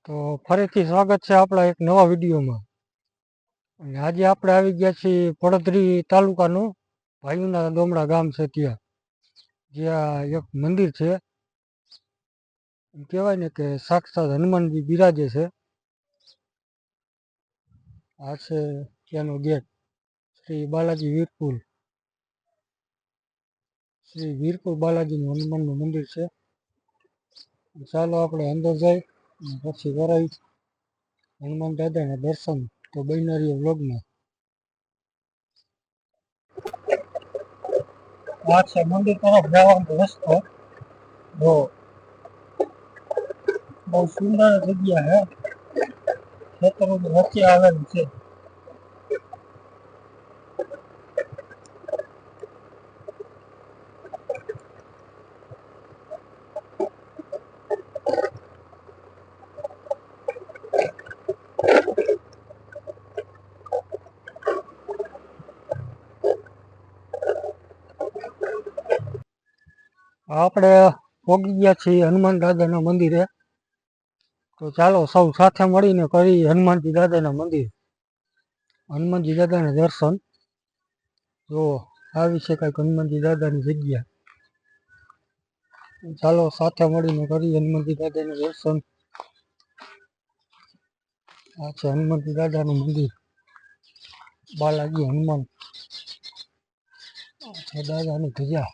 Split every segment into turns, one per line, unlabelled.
તો ફરીથી સ્વાગત છે આપણા એક નવા વિડીયોમાં. અને આજે આપણે આવી ગયા છીએ પડદરી તાલુકાનું ભાઈના દોમડા ગામ છે ત્યાં, જ્યાં એક મંદિર છે. એમ કહેવાય ને કે સાક્ષાત હનુમાનજી બિરાજે છે. આ છે ત્યાંનો ગેટ, શ્રી બાલાજી વીરપુર. શ્રી વીરપુર બાલાજીનું હનુમાનનું મંદિર છે. ચાલો આપણે અંદર જઈ પછી કરાવી હનુમાન દાદાના દર્શન. તો બન્યા વ્લોગમાં. આ છે મંદિર તરફ જવાનો રસ્તો. જો બહુ સુંદર જગ્યા છે, ખેતરોની વચ્ચે આવેલું છે. આપણે પહોંચી ગયા છીએ હનુમાન દાદાના મંદિરે. તો ચાલો સૌ સાથે મળીને કરી હનુમાનજી દાદાના મંદિર, હનુમાનજી દાદાના દર્શન. જો આવી છે કંઈક હનુમાનજી દાદાની જગ્યા. ચાલો સાથે મળીને કરી હનુમાનજી દાદાના દર્શન. આ છે હનુમાનજી દાદાનું મંદિર, બાલાજી હનુમાન. આ છે દાદાની ધજા.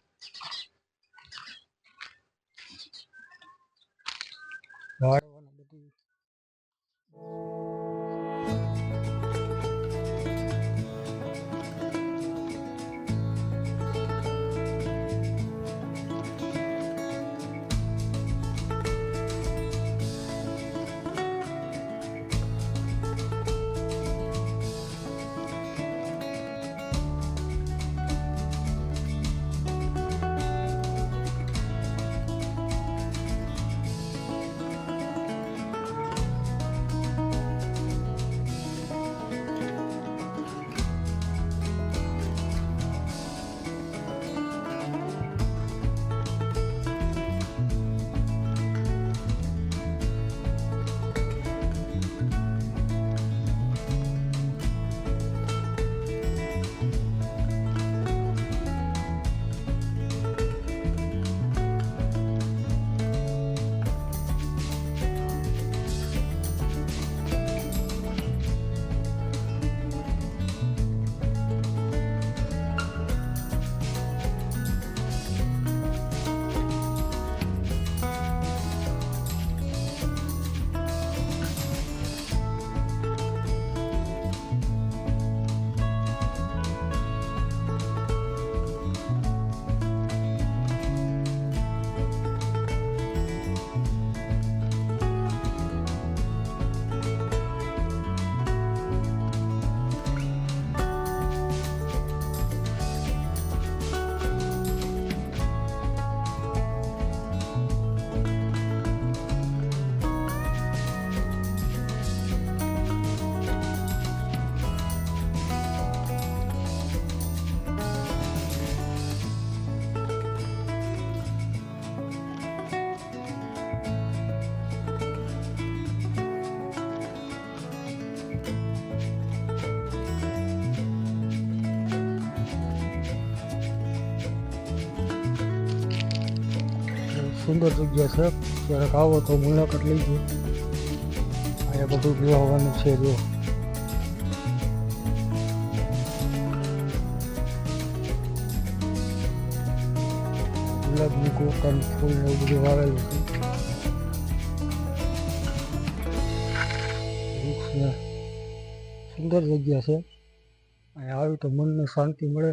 સુંદર જગ્યા છે, ક્યારેક આવો તો મુલાકાત લઈજો. અહીંયા બધું જોવાનું છે. જો ગુલાબની કોકન ફૂલ ને એવું બધું વાવેલું છે. વૃક્ષને સુંદર જગ્યા છે. અહીંયા આવી તો મનને શાંતિ મળે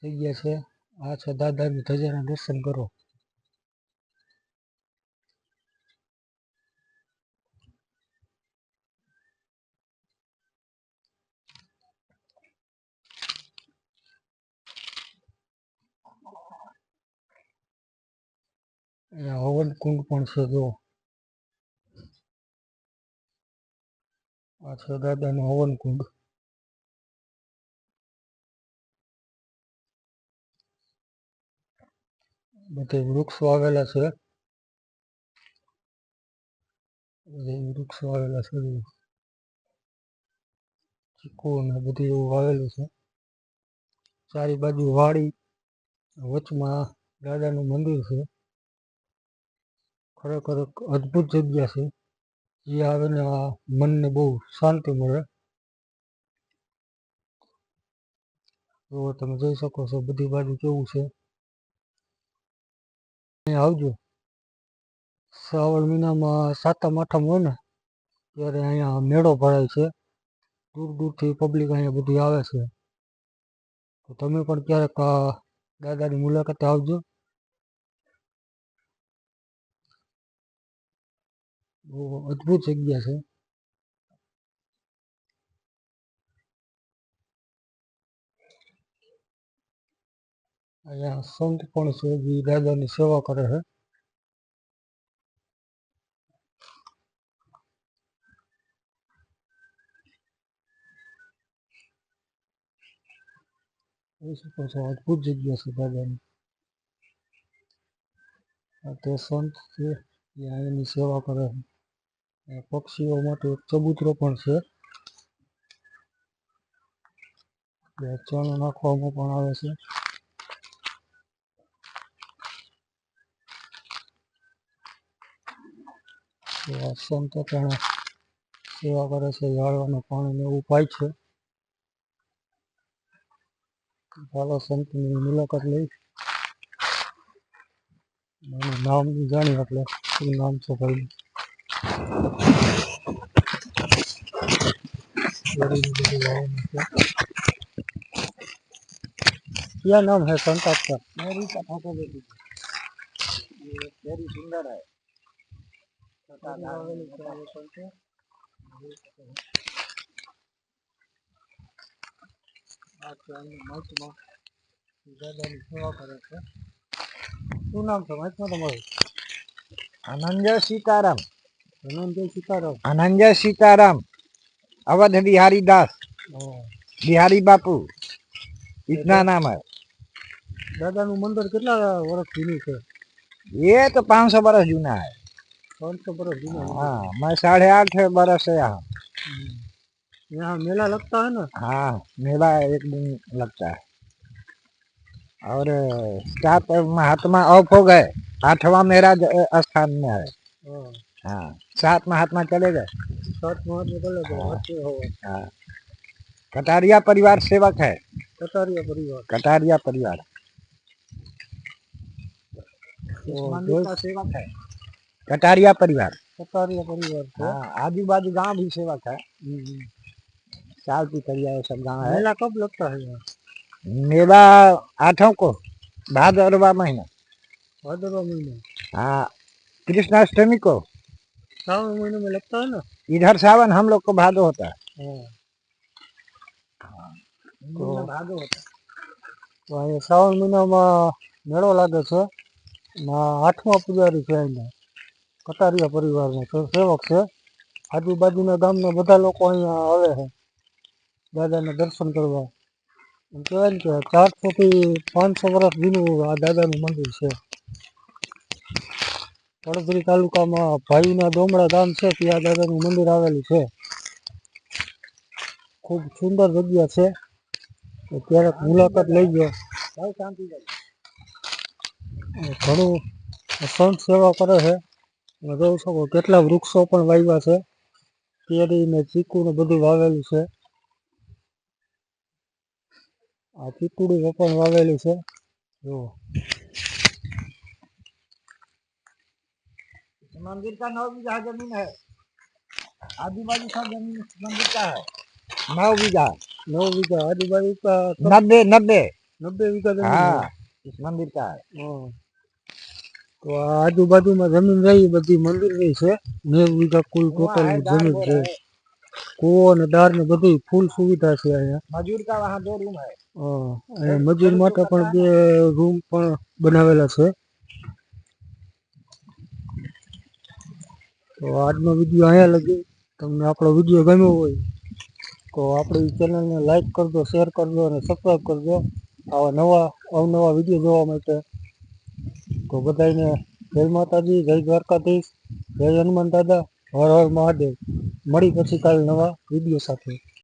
જગ્યા છે. આ છે દાદાની ધજાના દર્શન કરો. અહીંયા હવન કુંડ પણ છે. જો આ છે દાદાનો હવન કુંડ. બધે વૃક્ષો આવેલા છે. વૃક્ષો વાવેલા છે, ચીકુ ને બધું એવું વાવેલું છે. ચારી બાજુ વાડી, વચમાં દાદાનું મંદિર છે. ખરેખર અદ્ભુત જગ્યા છે. જે આવે ને આ મનને બહુ શાંતિ મળે. તો તમે જોઈ શકો છો બધી બાજુ કેવું છે. અહીંયા આવજો. શ્રાવણ મહિનામાં સાતમ આઠમ હોય ને ત્યારે અહીંયા મેળો ભરાય છે. દૂર દૂરથી પબ્લિક અહીંયા બધી આવે છે. તો તમે પણ ક્યારેક દાદાની મુલાકાતે આવજો. બહુ અદ્ભુત જગ્યા છે. અહીંયા સંત પણ છે જે દાદાની સેવા કરે છે. જોઈ શકો છો અદ્ભુત જગ્યા છે દાદાની. તે સંત છે જે અહીંની સેવા કરે છે. પક્ષીઓ માટે એક ચબૂતરો પણ છે. ચણ નાખવામાં પણ આવે છે. સંતો પણ સેવા કરે છે, ઝાડવાનું પાણી એવું પાય છે. ચાલો સંતની મુલાકાત લઈ. નામ જાણી આપણે શું નામ છે ભાઈ. क्या नाम है संत आपका? मेरी कथा को बेटी वेरी सुंदर है। શું નામ છે માઇકમાં તમારું?
अनंजय सीताराम।
ધનંજય સીતારામ.
अनंजय सीताराम अवध बिहारी दास बिहारी बापू इतना नाम है।
દાદાનું મંદિર કેટલા વર્ષ જૂનું છે?
ये तो 500 बरस जूना है।
500 बरस जूना।
हाँ, मैं 8.5 बरस से यहाँ।
यहाँ मेला लगता है ना?
हाँ, मेला एक दिन लगता है। और 7 महात्मा ऑफ हो गए, 8वां मेरा स्थान में है। हाँ, 7 महात्मा चले गए।
7 महात्मा चले गए।
हाँ, कटारिया परिवार सेवक है।
कटारिया परिवार।
कटारिया परिवार
मंदिर का
सेवक है। कटारिया परिवार।
कटारिया परिवार।
हाँ, आजू बाजू गांव भी सेवक है। साल की करिया सब गांव है।
मेला कब लगता है यहाँ?
मेला 8 को, भादरवा महीना।
भादरवा महीना।
हाँ, कृष्णाष्टमी को।
सावन महीने में लगता है ना?
इधर सावन, हम लोग को भादो होता है।
भादो होता है। तो અહીંયા શ્રાવણ મહિનામાં મેળો લાગે છે. 8મા પૂજારી છે અહીંયા, કટારિયા પરિવારના સેવક છે. આજુબાજુના ગામના બધા લોકો અહીંયા આવે છે દાદાના દર્શન કરવા. એમ કહેવાય ને કે 400 થી 500 વર્ષ જૂનું આ દાદાનું મંદિર છે. પડદરી તાલુકામાં ભાઈના દોમડા ગામ છે ત્યાં દાદાનું મંદિર આવેલું છે. ખૂબ સુંદર જગ્યા છે. તો ક્યારેક મુલાકાત લેજો. ઘણું સંત સેવા કરે છે. તમે જોઈ શકો કેટલા વૃક્ષો પણ વાવ્યા છે. કેરી ને ચીકુ ને બધું વાવેલું છે. આ ચીકુડી પણ વાવેલી છે. જો
मंदिर का 9 बीघा जमीन है। आजू बाजू सब जमीन मंदिर का है। 9 बीघा।
9 बीघा आजू बाजू का
90
बीघा जमीन।
हाँ, इस मंदिर का है।
तो आजू बाजू में जमीन रही बधी मंदिर रही है। 9 बीघा कुल टोटल जमीन है। कुओ ने दार ने बधी फूल सुविधा है। अहींया
मजूर का वहाँ 2 रूम है।
अहींया मजूर माटे पण 2 रूम पण बनावेला छे। तो આજનો વિડિયો અહીંયા લગી. તમને આપણો વિડિયો ગમ્યો હોય તો આપણી ચેનલને લાઈક કરજો, શેર કરજો અને સબસ્ક્રાઈબ કરજો આવા નવા અવનવા વિડિયો જોવા માટે. તો બધાને જય માતાજી, જય દ્વારકાધીશ, જય હનુમાન દાદા. હર હર મહાદેવ. મળી પછી કાલે નવા વિડીયો સાથે.